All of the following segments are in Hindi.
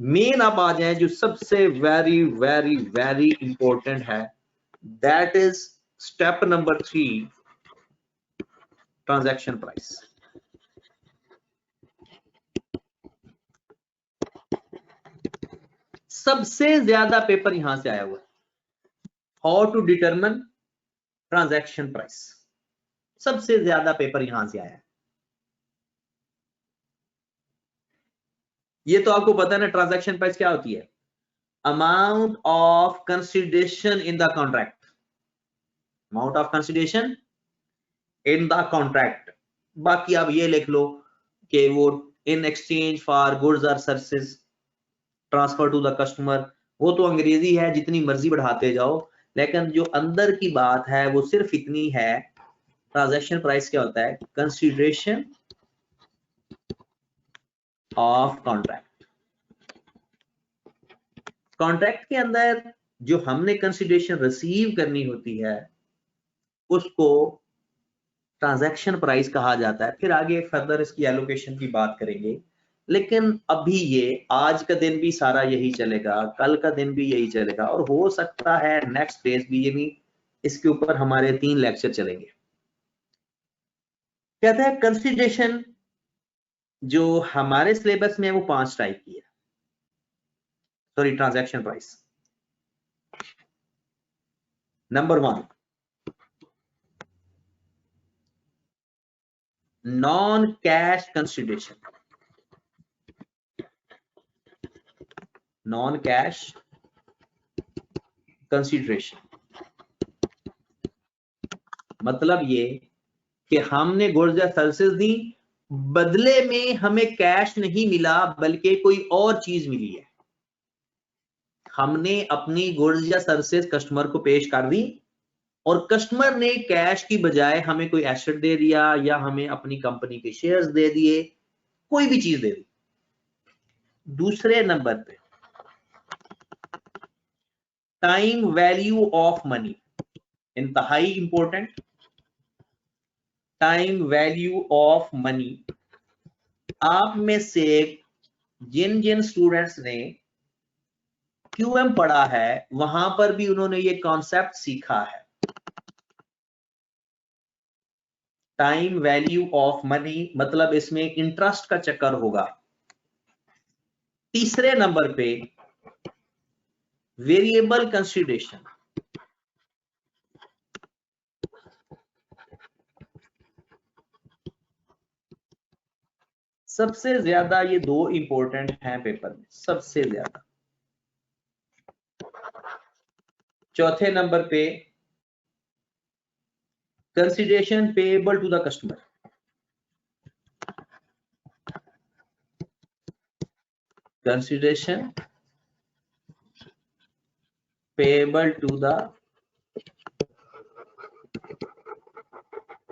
मेन आप आ जाए जो सबसे वेरी वेरी वेरी इंपॉर्टेंट है, that is step number 3, transaction price. सबसे ज्यादा पेपर यहां से आया हुआ है, how to determine transaction price. सबसे ज्यादा पेपर यहां से आया है। ये तो आपको पता है ना, ट्रांजैक्शन प्राइस क्या होती है? Amount of consideration in the contract, amount of consideration in the contract. बाकी आप ये लिख लो कि वो इन एक्सचेंज फॉर गुड्स और services transfer to the customer, वो तो अंग्रेजी है, जितनी मर्जी बढ़ाते जाओ, लेकिन जो अंदर की बात है वो सिर्फ इतनी है। ट्रांजैक्शन प्राइस क्या होता है? Consideration of contract. कॉन्ट्रैक्ट के अंदर जो हमने कंसिडरेशन रिसीव करनी होती है उसको ट्रांजैक्शन प्राइस कहा जाता है। फिर आगे फर्दर इसकी एलोकेशन की बात करेंगे, लेकिन अभी ये आज का दिन भी सारा यही चलेगा, कल का दिन भी यही चलेगा, और हो सकता है नेक्स्ट डेज भी, यानी इसके ऊपर हमारे 3 लेक्चर चलेंगे। कहता है कंसिडरेशन जो हमारे सिलेबस में है वो 5 टाइप की है। Sorry, transaction price. Number 1, non cash consideration. Non cash consideration मतलब ये कि हमने गुड्स या सर्विसेज दी, बदले में हमें कैश नहीं मिला बल्कि कोई और चीज मिली है। हमने अपनी गुड्स या सर्विसेज कस्टमर को पेश कर दी और कस्टमर ने कैश की बजाय हमें कोई एसेट दे दिया या हमें अपनी कंपनी के शेयर्स दे दिए, कोई भी चीज दे दी। दूसरे नंबर पे टाइम वैल्यू ऑफ मनी, इंतहाई important. Time value of money, आप में से जिन जिन स्टूडेंट्स ने क्यूएम पढ़ा है वहां पर भी उन्होंने ये कॉन्सेप्ट सीखा है। टाइम वैल्यू ऑफ मनी मतलब इसमें इंटरेस्ट का चक्कर होगा। तीसरे नंबर पे वेरिएबल कंसिडरेशन। सबसे ज्यादा ये 2 इंपॉर्टेंट हैं पेपर में, सबसे ज्यादा। चौथे नंबर पे consideration payable to the customer. Consideration payable to the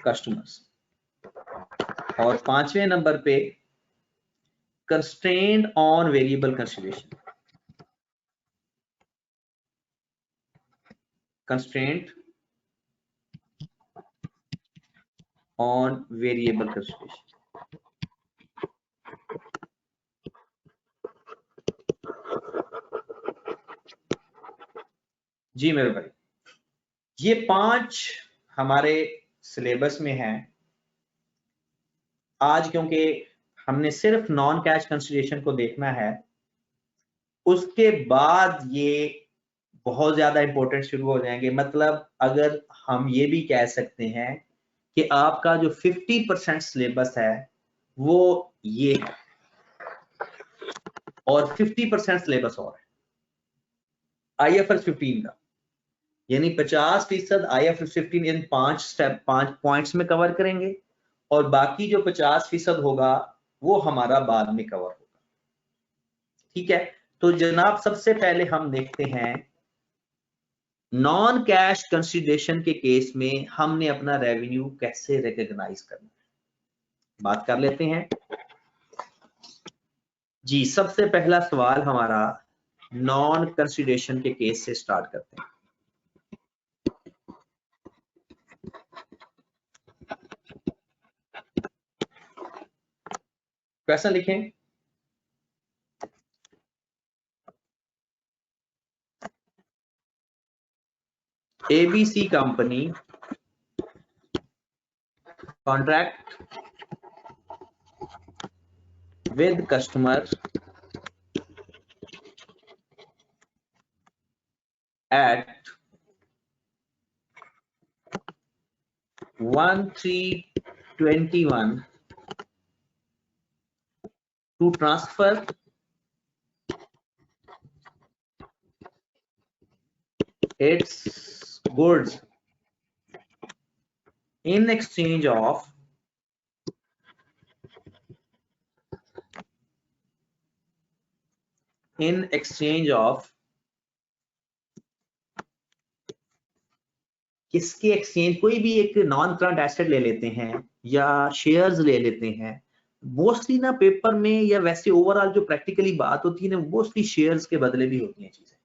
customers. और पांचवें नंबर पे constraint on variable consideration. Constraint on variable consideration. जी मेरे भाई, ये 5 हमारे सिलेबस में है। आज क्योंकि हमने सिर्फ नॉन कैश कंसिडरेशन को देखना है, उसके बाद ये बहुत ज्यादा इंपॉर्टेंट शुरू हो जाएंगे। मतलब अगर हम ये भी कह सकते हैं कि आपका जो 50% सिलेबस है वो ये है, और 50% सिलेबस और है IFRS 15 का, यानी 50% IFRS 15 इन 5 पॉइंट्स में कवर करेंगे, और बाकी जो 50% होगा वो हमारा बाद में कवर होगा। ठीक है, तो जनाब सबसे पहले हम देखते हैं नॉन कैश कंसिडरेशन के केस में हमने अपना रेवेन्यू कैसे रिकॉग्नाइज करना है, बात कर लेते हैं। जी, सबसे पहला सवाल हमारा नॉन कंसिडरेशन के केस से स्टार्ट करते हैं। क्वेश्चन लिखें, ABC company contract with customer at 1321 to transfer its goods in exchange of किसके एक्सचेंज, कोई भी एक नॉन करंट एसेट ले लेते हैं या शेयर्स ले लेते हैं। मोस्टली ना पेपर में या वैसे ओवरऑल जो प्रैक्टिकली बात होती है ना, मोस्टली शेयर्स के बदले भी होती हैं चीजें,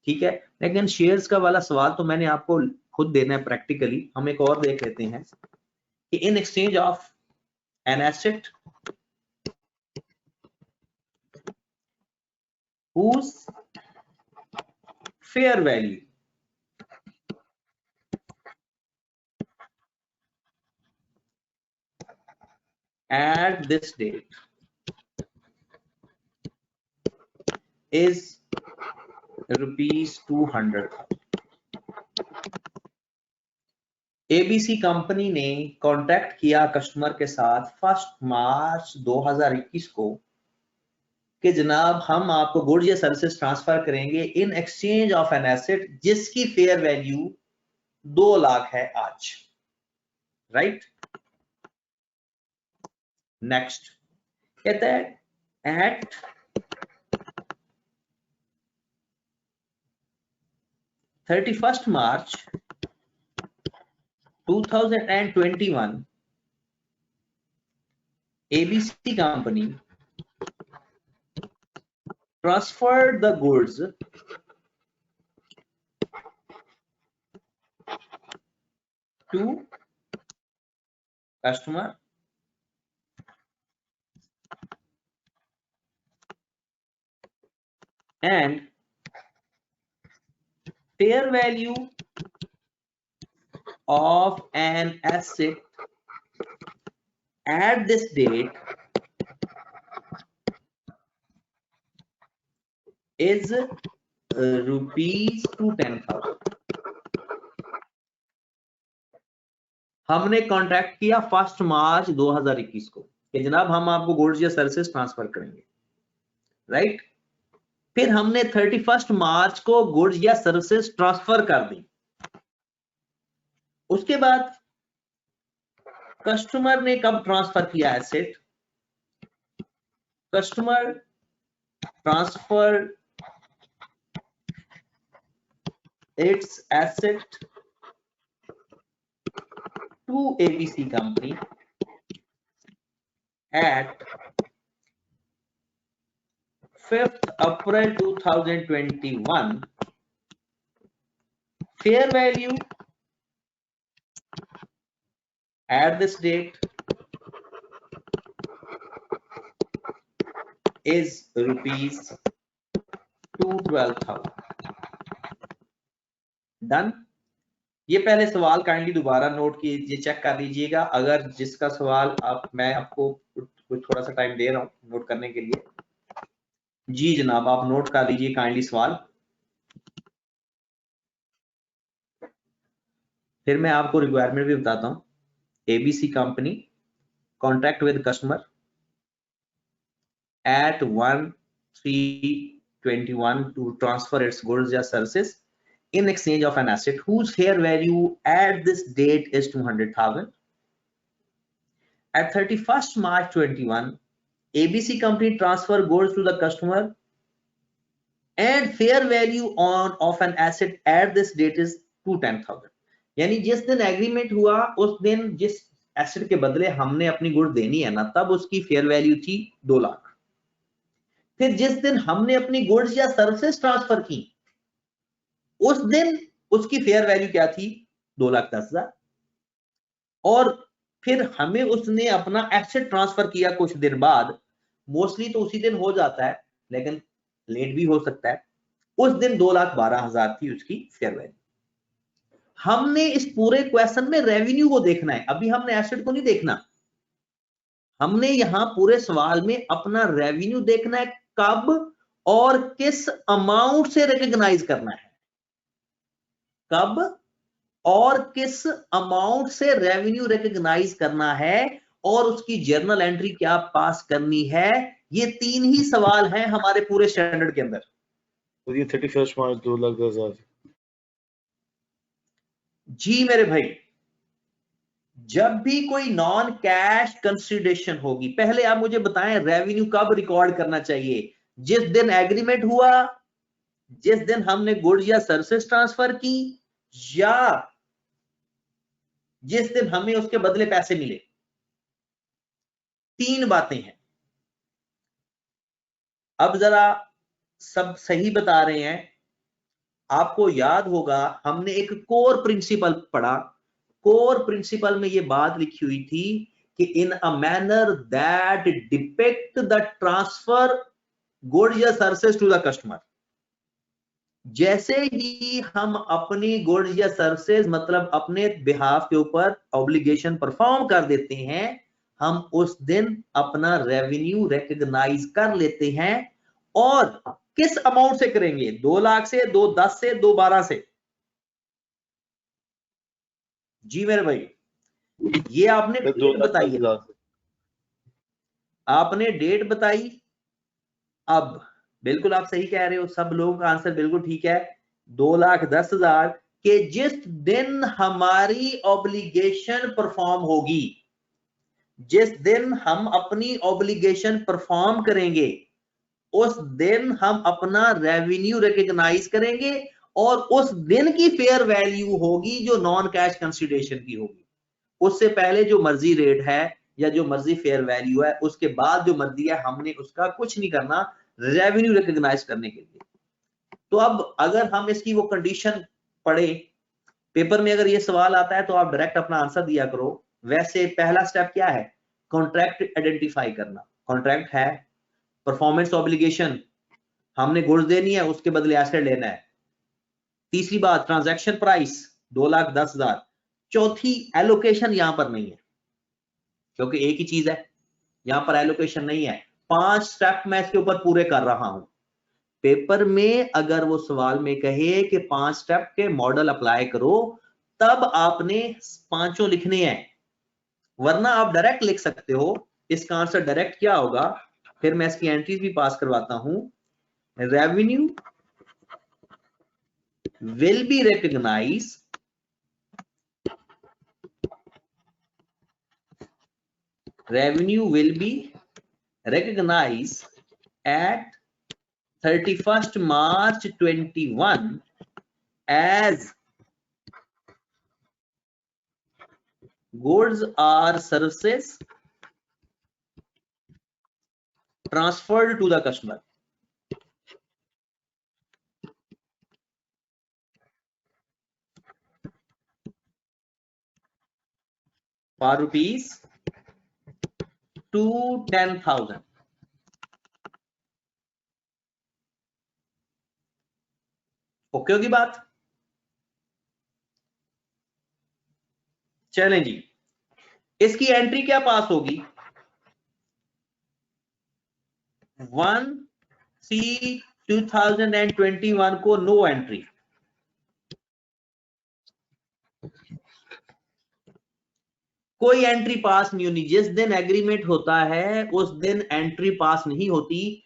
ठीक है। लेकिन शेयर्स का वाला सवाल तो मैंने आपको खुद देना है प्रैक्टिकली। हम एक और देख लेते हैं कि in exchange of an asset whose fair value at this date is ₹200। ABC company ने कॉन्ट्रैक्ट किया कस्टमर के साथ 1 मार्च 2021 को कि जनाब हम आपको गुड्स या सर्विसेज ट्रांसफर करेंगे in exchange of an asset जिसकी फेयर वैल्यू 2 लाख है आज, राइट। नेक्स्ट कहता है eight 31 March 2021 ABC company transferred the goods to customer and fair value of an asset at this date is ₹10,000। हमने कॉन्ट्रैक्ट किया 1 मार्च 2021 को कि जनाब हम आपको गुड्स या सर्विसेज ट्रांसफर करेंगे, राइट। फिर हमने 31 मार्च को गुड्स या सर्विसेज ट्रांसफर कर दी। उसके बाद कस्टमर ने कब ट्रांसफर किया asset, customer transfer its asset to ABC company at 5th April 2021। fair value at this date is ₹212,000। Done. ये पहले सवाल काइंडली दोबारा नोट कीजिए, चेक कर लीजिएगा। अगर जिसका सवाल मैं आपको कुछ थोड़ा सा टाइम दे रहा हूं नोट करने के लिए। जी जनाब, आप नोट कर लीजिए काइंडली सवाल। फिर मैं आपको रिक्वायरमेंट भी बताता हूं। ABC company contract with customer at 1321 to transfer its goods or services in exchange of an asset whose fair value at this date is 200,000। At 31st March 21, ABC company transfer goods to the customer and fair value of an asset at this date is 210,000। यानी जिस दिन एग्रीमेंट हुआ उस दिन जिस एसेट के बदले हमने अपनी गुड्स देनी है ना, तब उसकी फेयर वैल्यू थी 2 लाख। फिर जिस दिन हमने अपनी गुड्स या सर्विसेज ट्रांसफर की उस दिन उसकी फेयर वैल्यू क्या थी, 2,10,000। और फिर हमें उसने अपना एसेट ट्रांसफर किया कुछ दिन बाद, मोस्टली तो उसी दिन हो जाता है लेकिन लेट भी हो सकता है। उस दिन 2,12,000 थी उसकी फेयर वैल्यू। हमने इस पूरे क्वेश्चन में रेवेन्यू को देखना है, अभी हमने एसेट को नहीं देखना। हमने यहां पूरे सवाल में अपना रेवेन्यू देखना है, कब और किस अमाउंट से रिकॉग्नाइज करना है, कब और किस अमाउंट से रेवेन्यू रिकॉग्नाइज करना है और उसकी जर्नल एंट्री क्या पास करनी है। ये 3 ही सवाल हैं हमारे पूरे स्टैंडर्ड के अंदर। तो ये 31 मार्च 2,10,000। जी मेरे भाई, जब भी कोई नॉन कैश कंसिडरेशन होगी, पहले आप मुझे बताएं रेवेन्यू कब रिकॉर्ड करना चाहिए? जिस दिन एग्रीमेंट हुआ, जिस दिन हमने गुड्स या सर्विसेज ट्रांसफर की, या जिस दिन हमें उसके बदले पैसे मिले। 3 बातें हैं। अब जरा सब सही बता रहे हैं। आपको याद होगा हमने एक कोर प्रिंसिपल पढ़ा, कोर प्रिंसिपल में ये बात लिखी हुई थी कि in a manner that depict the transfer goods या सर्विसेज टू द कस्टमर। जैसे ही हम अपनी गुड्स या सर्विसेज मतलब अपने बिहाफ के ऊपर ऑब्लिगेशन परफॉर्म कर देते हैं, हम उस दिन अपना रेवेन्यू रिकॉग्नाइज कर लेते हैं। और किस अमाउंट से करेंगे? 2 लाख से, 2,10 से, 2,12 से। जी मेरे भाई, ये आपने डेट बताई है, आपने डेट बताई। अब बिल्कुल आप सही कह रहे हो, सब लोगों का आंसर बिल्कुल ठीक है। 2,10,000 के जिस दिन हमारी ऑब्लिगेशन परफॉर्म होगी, जिस दिन हम अपनी ऑब्लिगेशन परफॉर्म करेंगे, उस दिन हम अपना रेवेन्यू रिकॉग्नाइज करेंगे और उस दिन की फेयर वैल्यू होगी जो नॉन कैश कंसिडरेशन की होगी। उससे पहले जो मर्जी रेट है या जो मर्जी फेयर वैल्यू है, उसके बाद जो मर्जी है, हमने उसका कुछ नहीं करना रेवेन्यू रिकॉग्नाइज करने के लिए। तो अब अगर हम इसकी वो कंडीशन पढ़े, पेपर में अगर ये सवाल आता है तो आप डायरेक्ट अपना आंसर दिया करो। वैसे पहला स्टेप क्या है? कॉन्ट्रैक्ट आइडेंटिफाई करना। कॉन्ट्रैक्ट है, परफॉर्मेंस ऑब्लिगेशन, हमने गुड्स देनी है, उसके बदले एसेट लेना है। तीसरी बात ट्रांजैक्शन प्राइस 2,10,000। चौथी एलोकेशन यहां पर नहीं है, क्योंकि एक ही चीज है, यहां पर एलोकेशन नहीं है। 5 स्टेप मैं इसके ऊपर पूरे कर रहा हूं। पेपर में अगर वो सवाल में कहे कि 5 स्टेप के मॉडल अप्लाई करो, तब आपने 5 लिखने हैं, वरना आप डायरेक्ट लिख सकते हो। इसका आंसर डायरेक्ट क्या होगा? फिर मैं इसकी एंट्रीज भी पास करवाता हूं। Revenue will be recognized at 31st March 21 as goods or services transferred to the customer for rupees to 10,000। Okay होगी बात? चलें जी, इसकी एंट्री क्या पास होगी? 1/3/2021 को नो एंट्री। कोई एंट्री पास नहीं होनी। जिस दिन एग्रीमेंट होता है उस दिन एंट्री पास नहीं होती,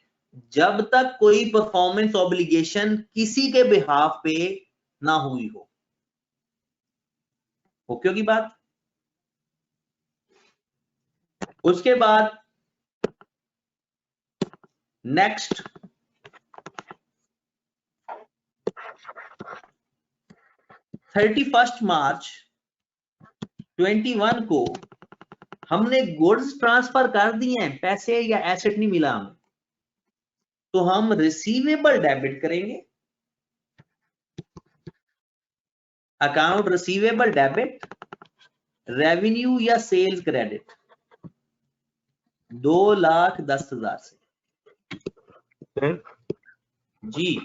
जब तक कोई परफॉर्मेंस ऑब्लिगेशन किसी के बिहाफ पे ना हुई हो। ओके होगी बात? उसके बाद नेक्स्ट 31 मार्च 21 को हमने गुड्स ट्रांसफर कर दिए हैं, पैसे या एसेट नहीं मिला हमें, तो हम रिसीवेबल डेबिट करेंगे। अकाउंट रिसीवेबल डेबिट, रेवेन्यू या सेल्स क्रेडिट 2,10,000 से। जी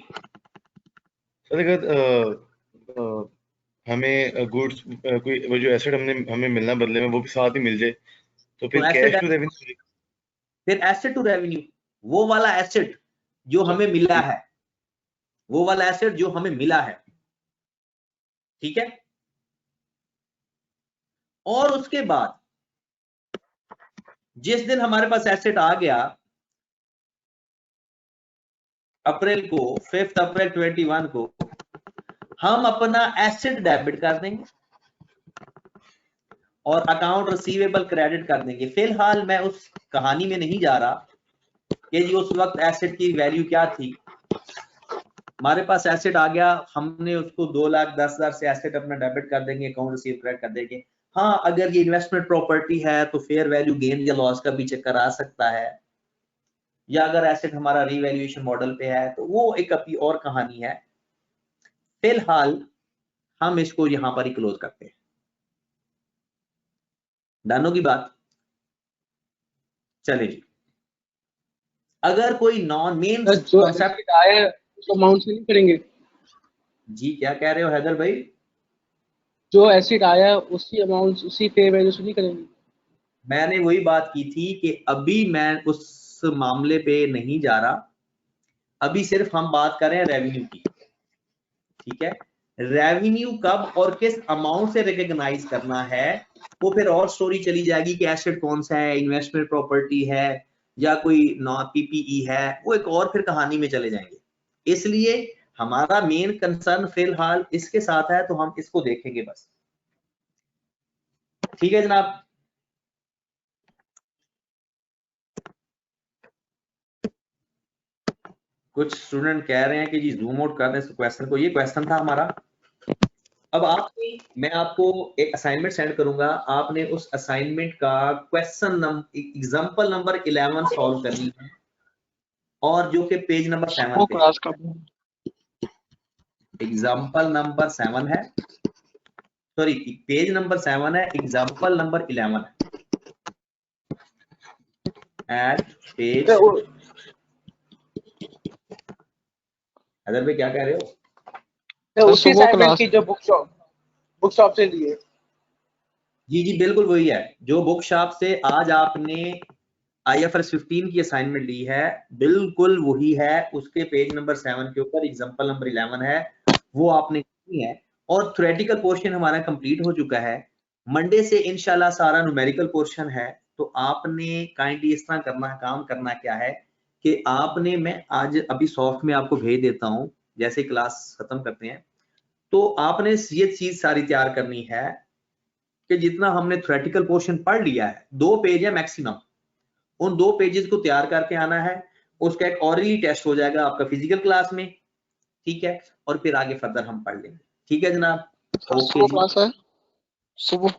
सर, अगर हमें गुड्स कोई वो जो एसेट हमें मिलना बदले में वो भी साथ ही मिल जाए, तो फिर एसेट, कैश टू रेवेन्यू। फिर एसेट टू रेवेन्यू, वो वाला एसेट जो हमें मिला है, वो वाला एसेट जो हमें मिला है, ठीक है। और उसके बाद जिस दिन हमारे पास एसेट आ गया, अप्रैल को, 5 अप्रैल 21 को हम अपना एसेट डेबिट कर देंगे और अकाउंट रिसीवेबल क्रेडिट कर देंगे। फिलहाल मैं उस कहानी में नहीं जा रहा कि जी उस वक्त एसेट की वैल्यू क्या थी। हमारे पास एसेट आ गया, हमने उसको 2,10,000 से एसेट अपना डेबिट कर देंगे, अकाउंट रिसीव क्रेडिट कर देंगे। हाँ, अगर ये इन्वेस्टमेंट प्रॉपर्टी है तो फेयर वैल्यू गेन या लॉस का भी चक्कर आ सकता है, या अगर एसेट हमारा रीवैल्यूएशन मॉडल पे है तो वो एक अपनी और कहानी है। फिलहाल हम इसको यहां पर ही क्लोज करते हैं। डन की बात। चले जी, अगर कोई नॉन मेन जो कॉन्सेप्ट एसेट आया है उस अमाउंट से नहीं करेंगे? जी क्या कह रहे हो हैदर भाई? जो एसेट आया है उसी अमाउंट, उसी फेयर वैल्यू से नहीं करेंगे? मैंने वही बात की थी कि अभी मैं उस मामले पे नहीं जा रहा, अभी सिर्फ हम बात कर रहे हैं रेवेन्यू की, ठीक है। रेवेन्यू कब और किस अमाउंट से रिकॉग्नाइज करना है, वो फिर और स्टोरी चली जाएगी कि एसेट कौन सा है, इन्वेस्टमेंट प्रॉपर्टी है या कोई नॉन पीपीई है, वो एक और फिर कहानी में चले जाएंगे। इसलिए हमारा मेन कंसर्न फिलहाल इसके साथ है, तो हम इसको देखेंगे बस। ठीक है जनाब। कुछ स्टूडेंट कह रहे हैं कि जी जूम आउट कर दें इस क्वेश्चन को, ये क्वेश्चन था हमारा। अब मैं आपको एक असाइनमेंट सेंड करूंगा, आपने उस असाइनमेंट का क्वेश्चन एग्जांपल नंबर 11 सॉल्व करनी है, और जो कि पेज नंबर 7 पे, क्लास का एग्जांपल नंबर 7 है, सॉरी पेज नंबर 7 है, एग्जांपल नंबर 11 है एट पेज। अदर पे क्या कह रहे हो? उसी असाइनमेंट की जो बुक शॉप से लिए। जी जी बिल्कुल वही है, जो बुक शॉप से आज आपने IFRS 15 की असाइनमेंट ली है, बिल्कुल वही है। उसके पेज नंबर 7 के ऊपर एग्जांपल नंबर 11 है, वो आपने करनी है। और थ्योरेटिकल पोर्शन हमारा कंप्लीट हो चुका है, मंडे से इंशाल्लाह सारा न्यूमेरिकल पोर्शन है। तो आपने काइंडली इस तरह करना है, काम करना क्या है कि आपने, मैं आज अभी सॉफ्ट में आपको भेज देता हूं जैसे क्लास खत्म करते हैं, तो आपने ये चीज सारी तैयार करनी है कि जितना हमने थ्योरेटिकल पोर्शन पढ़ लिया है, 2 पेज है मैक्सिमम, उन 2 पेजेस को तैयार करके आना है। उसका एक ऑरली टेस्ट हो जाएगा आपका फिजिकल क्लास में, ठीक है, और फिर आगे फर्दर हम पढ़ लेंगे। ठीक है जनाब, ओके जी। क्लास है सुबह।